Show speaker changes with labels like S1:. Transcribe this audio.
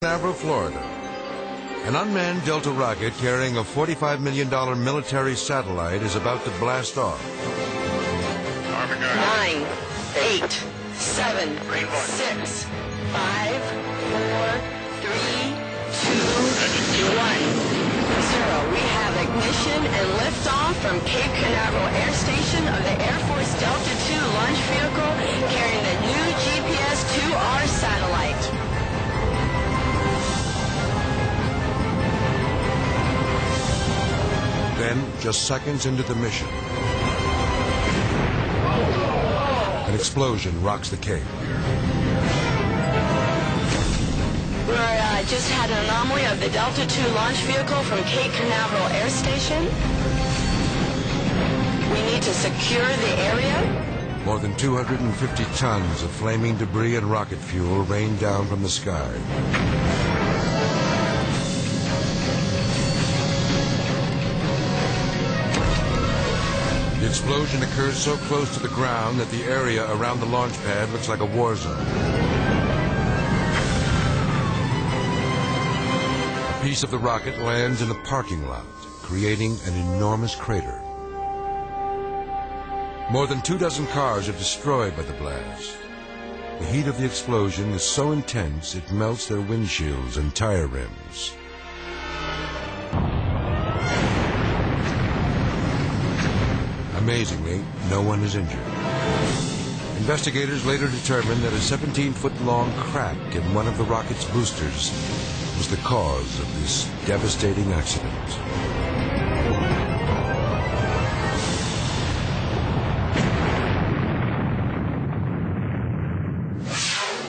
S1: Canaveral, Florida. An unmanned Delta rocket carrying a $45 million military satellite is about to blast off.
S2: 9, 8, 7, 6, 5, 4, 3, 2, 1. 0. We have ignition and liftoff from Cape Canaveral Air Station of the Air Force Delta II launch vehicle carrying the new GPS-2R satellite.
S1: Then, just seconds into the mission, an explosion rocks the Cape.
S2: We just had an anomaly of the Delta II launch vehicle from Cape Canaveral Air Station. We need to secure the area.
S1: More than 250 tons of flaming debris and rocket fuel rain down from the sky. The explosion occurs so close to the ground that the area around the launch pad looks like a war zone. A piece of the rocket lands in the parking lot, creating an enormous crater. More than 24 cars are destroyed by the blast. The heat of the explosion is so intense it melts their windshields and tire rims. Amazingly, no one is injured. Investigators later determined that a 17-foot-long crack in one of the rocket's boosters was the cause of this devastating accident.